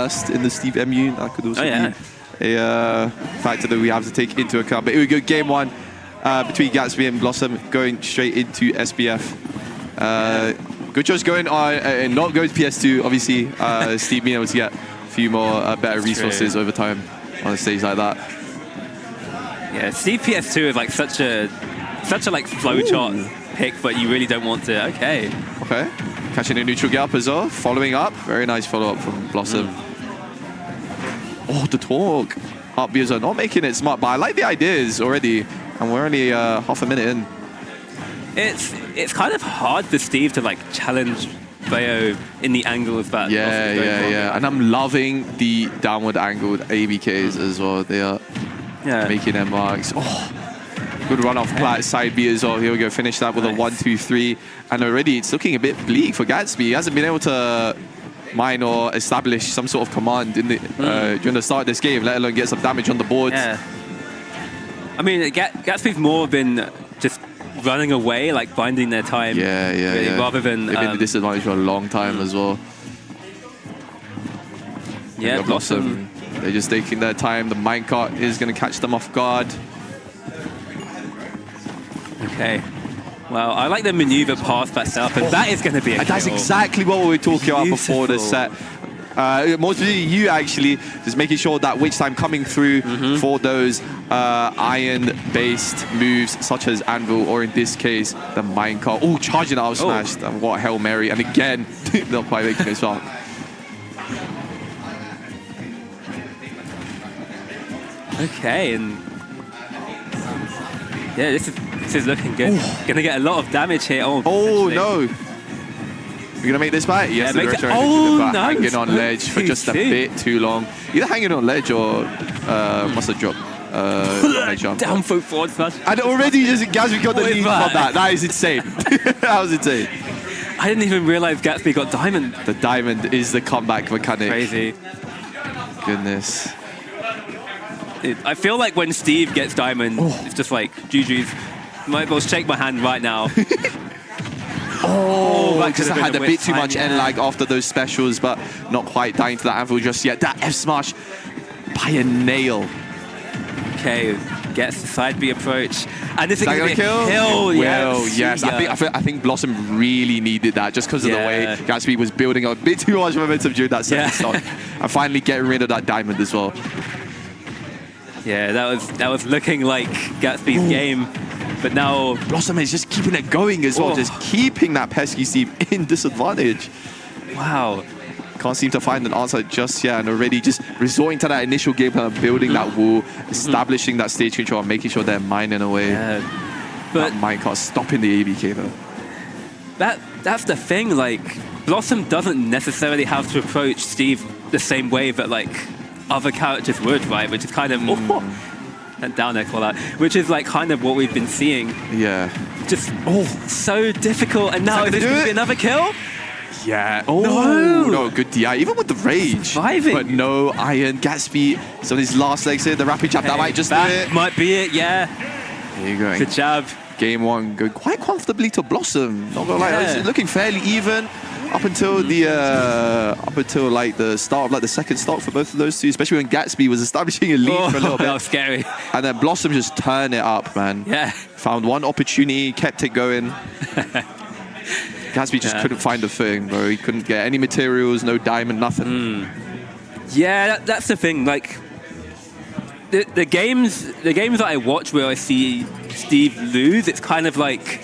burst in the Steve MU. That could also be a factor that we have to take into account. But here we go, game one between Gatsby and Blossom, going straight into SBF. Good choice going on and not going to PS2. Obviously, Steve being able to get a few more better resources over time on a stage like that. Yeah, Steve PS2 is like such a like flowchart pick, but you really don't want to. Okay. Catching a neutral gap as well. Following up. Very nice follow-up from Blossom. Oh, the talk. Up B as well. Not making it smart, but I like the ideas already. And we're only half a minute in. It's kind of hard for Steve to like challenge Bayo in the angle of that. Yeah. And I'm loving the downward angled ABKs as well. They are making their marks. Oh. Good run off Platt, side B as well. Here we go, finish that with a 1-2-3. And already it's looking a bit bleak for Gatsby. He hasn't been able to mine or establish some sort of command in the during the start of this game, let alone get some damage on the board. Yeah. I mean, Gatsby's more been just running away, like binding their time. Really, rather than... They've been disadvantaged for a long time as well. Yeah, Blossom. They're just taking their time. The minecart is going to catch them off guard. Okay. Well, I like the maneuver past that setup, and that is going to be a That's kill. exactly what we were talking about before the set. Mostly you actually, just making sure that witch time coming through for those iron-based moves, such as Anvil, or in this case, the minecart. Oh, charging out smashed. And what Hail Mary. And again, not quite making it shot. Okay, and yeah, this is looking good. Gonna get a lot of damage here. Oh no! We're gonna make this back? Yes, no. Hanging on ledge for just a bit too long. Either hanging on ledge or must have dropped. Jump. Down foot forward smash. And already Gatsby got the lead from that. That is insane. That was insane. I didn't even realize Gatsby got diamond. The diamond is the comeback mechanic. Crazy. Goodness. I feel like when Steve gets diamond, it's just like, GG's. Might as well shake my hand right now. Because I had a bit too much end lag after those specials, but not quite dying to that anvil just yet. That F smash by a nail. Okay, gets the side B approach. And this is going to be a kill? Well, yes. I think Blossom really needed that just because of the way Gatsby was building up a bit too much momentum during that second stock. And finally getting rid of that diamond as well. Yeah, that was looking like Gatsby's game. But now Blossom is just keeping it going as well, just keeping that pesky Steve in disadvantage. Wow. Can't seem to find an answer just yet, and already just resorting to that initial game plan of building that wall, establishing that stage control, and making sure they're mining away. But that minecart stopping the ABK though. That's the thing, like, Blossom doesn't necessarily have to approach Steve the same way that like other characters would, right? Which is kind of and down there call out, which is like kind of what we've been seeing. Yeah. Just so difficult, and now is this going to be another kill? Yeah. No, good DI. Even with the rage. Surviving. But no iron. Gatsby. So his last legs here, the rapid jab, that might just do it. Might be it, yeah. There you go. Good jab. Game one going quite comfortably to Blossom. Not gonna lie, it's looking fairly even up until like the start of like the second stock for both of those two, especially when Gatsby was establishing a lead for a little bit. That was scary. And then Blossom just turned it up, man. Yeah. Found one opportunity, kept it going. Gatsby just couldn't find the thing, bro. He couldn't get any materials, no diamond, nothing. Yeah, that's the thing. Like the games that I watch where I see Steve lose, it's kind of like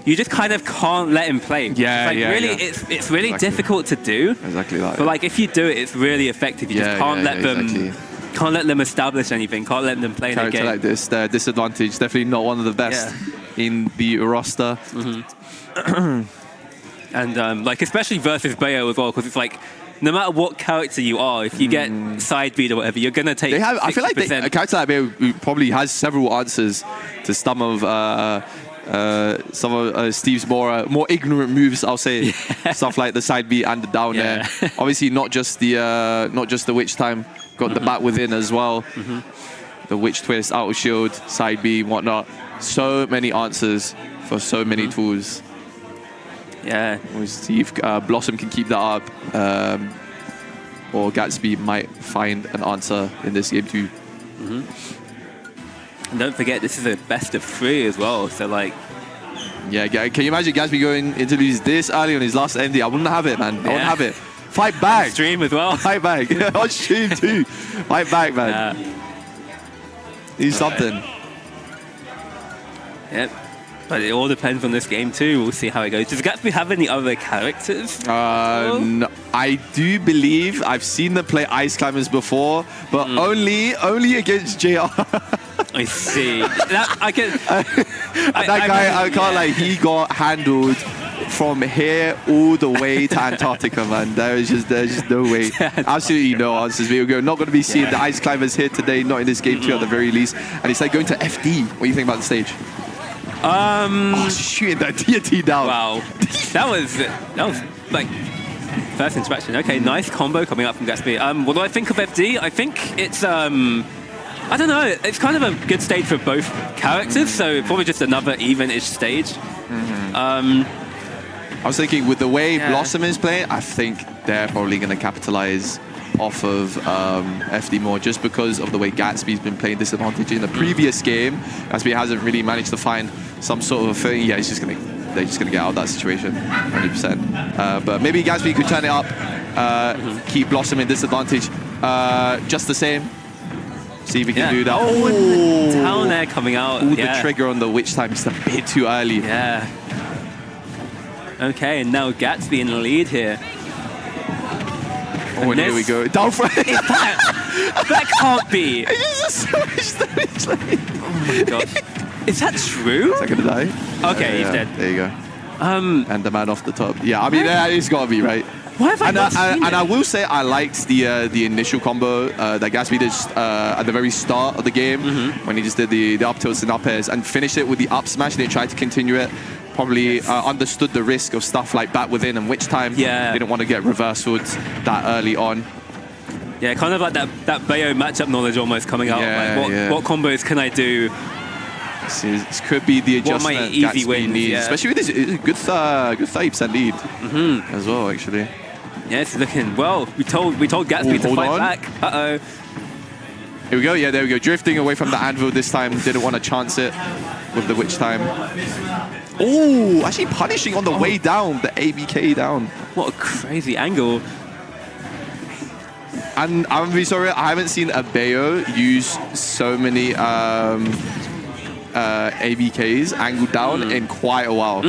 you just kind of can't let him play. It's really difficult to do. Exactly that. But like if you do it, it's really effective. You just can't let them. Can't let them establish anything. Can't let them play their game. Like this, their disadvantage. Definitely not one of the best in the roster. And like especially versus Bayo as well, because it's like no matter what character you are, if you get side beat or whatever, you're gonna take. I feel like a character like Bayo probably has several answers to some of Steve's more ignorant moves. I'll say stuff like the side beat and the down air. Obviously, not just the witch time. Got the bat within as well. The witch twist, out of shield, side B, whatnot. So many answers for so many tools. Yeah. Steve Blossom can keep that up. or Gatsby might find an answer in this game too. And don't forget, this is a best of 3 as well. So like, yeah, can you imagine Gatsby going into lose this early on his last MD? I wouldn't have it, man. I wouldn't have it. Fight back. Stream as well. Fight back. On stream too. Fight back, man. Do something. Yep. But it all depends on this game too. We'll see how it goes. Does Gatsby have any other characters? No, I do believe I've seen them play Ice Climbers before, but only against JR. I see. That, I can't like, he got handled from here all the way to Antarctica, man. There's just no way. Absolutely no answers. We're not going to be seeing the Ice Climbers here today, not in this game too at the very least. And it's like going to FD. What do you think about the stage? Oh, shooting that TNT down. Wow. that was like first interaction. Okay, nice combo coming up from Gatsby. What do I think of FD? I think it's I don't know. It's kind of a good stage for both characters, so probably just another even-ish stage. I was thinking with the way Blossom is playing, I think they're probably going to capitalize off of FD more just because of the way Gatsby's been playing disadvantage in the previous game. Gatsby hasn't really managed to find some sort of thing. Yeah, they're just gonna get out of that situation 100%. But maybe Gatsby could turn it up, keep Blossom in disadvantage just the same. See if we can do that. Oh, down there coming out. The trigger on the witch time is a bit too early. Yeah. Okay, and now Gatsby in the lead here. Oh, and here we go. Down for it. That can't be. It's just so much damage. Oh my gosh. Is that true? Is that gonna die? Okay, he's dead. There you go. And the man off the top. Yeah, I mean, it's gotta be, right? Why have I not seen it? And I will say I liked the initial combo that Gatsby did at the very start of the game when he just did the up tilts and up airs and finished it with the up smash. They tried to continue it. Probably understood the risk of stuff like Bat Within and Witch Time. Yeah. Didn't want to get reversaled that early on. Yeah, kind of like that Bayo matchup knowledge almost coming out. Yeah, like what combos can I do? This could be the adjustment Gatsby needs, especially with this good 30% lead as well, actually. Yeah, it's looking well. We told Gatsby to fight back. Uh-oh. Here we go. Yeah, there we go. Drifting away from the anvil this time. Didn't want to chance it with the Witch Time. Oh, actually punishing on the way down, the ABK down. What a crazy angle. And I'm really sorry, I haven't seen a Bayo use so many ABKs angled down in quite a while.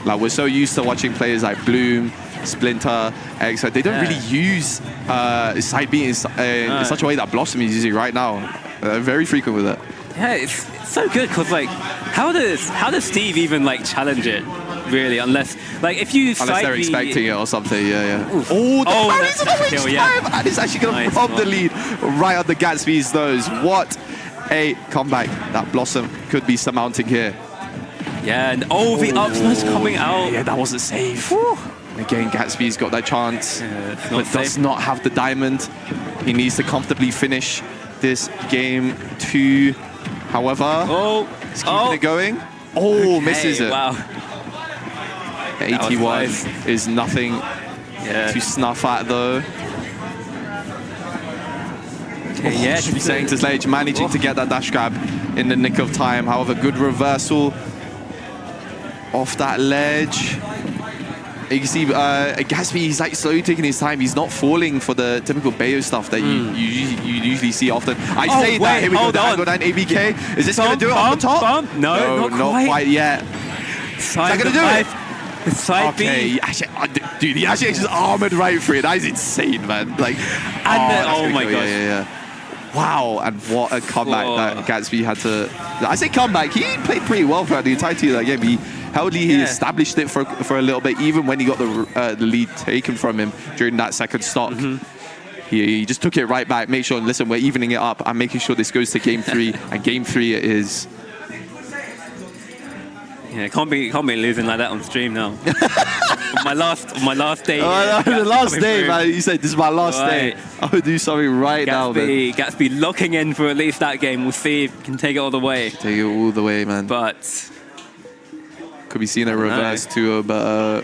Like, we're so used to watching players like Bloom, Splinter, X. They don't really use side B in such a way that Blossom is using right now. Very frequent with it. Yeah, it's so good because like, how does Steve even like challenge it? Really, unless they're expecting it or something. Yeah. Oh, the parries of the Witch Time, and it's actually going to rob the lead right on the Gatsby's nose. What a comeback that Blossom could be surmounting here. Yeah, and the up smash coming out. Yeah, that wasn't safe. Again, Gatsby's got that chance, but does not have the diamond. He needs to comfortably finish this game 2. However, he's keeping it going. Misses it. Wow. 81 is nothing to snuff at, though. Okay, should be saying to Sledge, managing to get that dash grab in the nick of time. However, good reversal off that ledge. You can see Gatsby, he's like slowly taking his time. He's not falling for the typical Bayo stuff that you usually see often. Here we go, the angle 9 ABK. Is this going to do it on the top? No, not quite yet. Is that going to do it? The side B. Dude, he actually just armored right through it. That is insane, man. Like, oh my gosh. Yeah. Wow, and what a comeback that Gatsby had to... I say comeback, he played pretty well throughout the entirety of that game. He established it for a little bit, even when he got the lead taken from him during that second stock. He just took it right back, made sure, listen, we're evening it up. I'm making sure this goes to game 3, and game 3 it is. Yeah, can't be losing like that on stream now. my last day. The last day, man. You said this is my last day. I would do something right now, man. Gatsby locking in for at least that game. We'll see if he can take it all the way. Take it all the way, man. But could be seen a reverse to her, but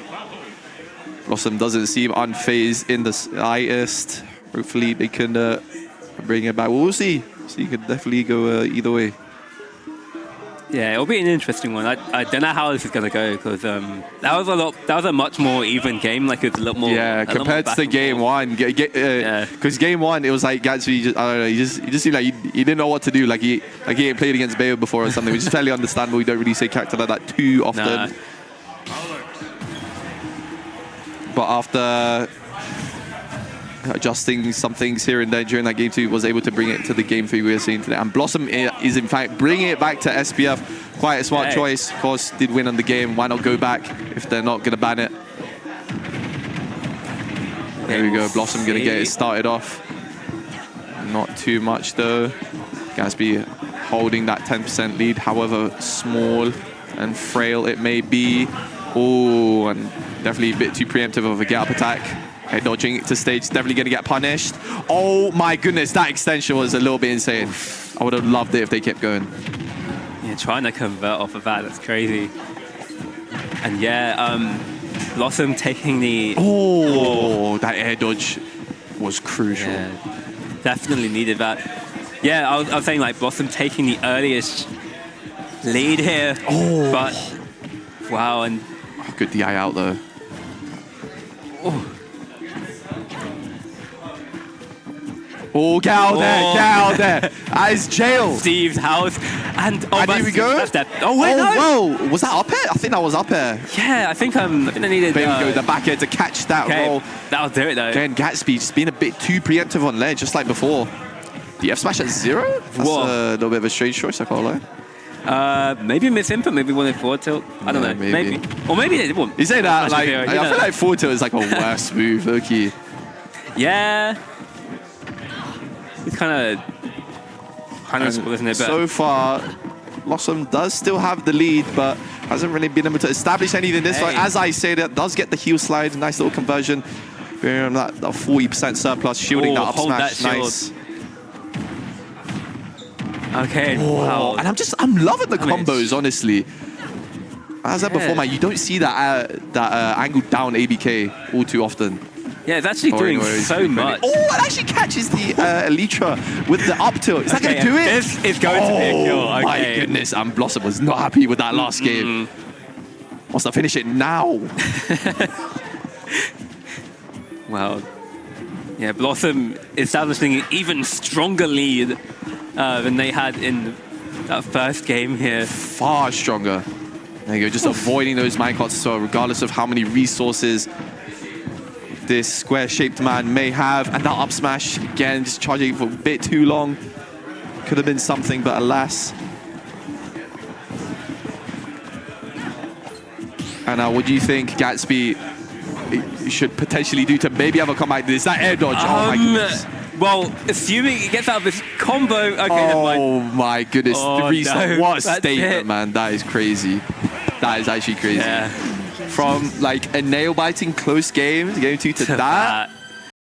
Blossom doesn't seem unfazed in the slightest. Hopefully they can bring it back. We'll see. So you could definitely go either way. Yeah, it'll be an interesting one. I don't know how this is gonna go because that was a much more even game. Like it's a little more. Yeah, compared to the game one. Because game one it was like Gatsby. Just, I don't know. He just seemed like he didn't know what to do. Like he ain't played against Bayo before or something, which is fairly understandable. We don't really see character like that too often. Nah. But after adjusting some things here and there during that game 2, was able to bring it to the game 3 we were seeing today. And Blossom is in fact bringing it back to SPF. Quite a smart choice. Of course, did win on the game. Why not go back if they're not going to ban it? There we go. Blossom going to get it started off. Not too much though. Gatsby holding that 10% lead, however small and frail it may be. Oh, and definitely a bit too preemptive of a get-up attack. Head dodging to stage, definitely going to get punished. Oh my goodness, that extension was a little bit insane. I would have loved it if they kept going. Yeah, trying to convert off of that's crazy. And yeah, Blossom taking the... Oh, that air dodge was crucial. Yeah, definitely needed that. Yeah, I was saying like Blossom taking the earliest lead here. Oh. But, wow, and... Oh, good DI out though. Oh. Oh, get out there, get out there. That is jail. Steve's house. And here we go. Oh, wait, no. Whoa. Was that up air? I think that was up air. Yeah, I think I needed... There we go, the back air to catch that roll. That'll do it, though. Again, Gatsby just being a bit too preemptive on ledge, just like before. The F smash at 0? That's a little bit of a strange choice, I can't lie. Maybe miss input, maybe wanted forward tilt. I don't know. Maybe. Or maybe they didn't. You say that, like, I feel like forward tilt is like a worse move, low-key. Yeah. It's kind of small, isn't it? But so far, Blossom does still have the lead, but hasn't really been able to establish anything this way. As I say, that does get the heel slide, nice little conversion. That 40% surplus, shielding that up smash, nice. Okay, wow. And I'm loving the combos, honestly. As I said before, man, you don't see that angled down ABK all too often. Yeah, it's actually doing so much. Oh, it actually catches the Elytra with the up tilt. Is that going to do it? This is going to be a kill. Oh, my goodness. And Blossom was not happy with that last game. Wants to finish it now. Wow. Yeah, Blossom establishing an even stronger lead than they had in that first game here. Far stronger. There you go, just avoiding those minecarts as well, regardless of how many resources this square-shaped man may have. And that up smash, again, just charging for a bit too long. Could have been something, but alas. And now, what do you think Gatsby should potentially do to maybe have a comeback to this? That air dodge, oh my goodness. Well, assuming he gets out of this combo, okay, never mind. Oh my goodness, Oh, no, what a statement, it. man. That is crazy. That is actually crazy. Yeah. From like a nail-biting close game, game 2 to that.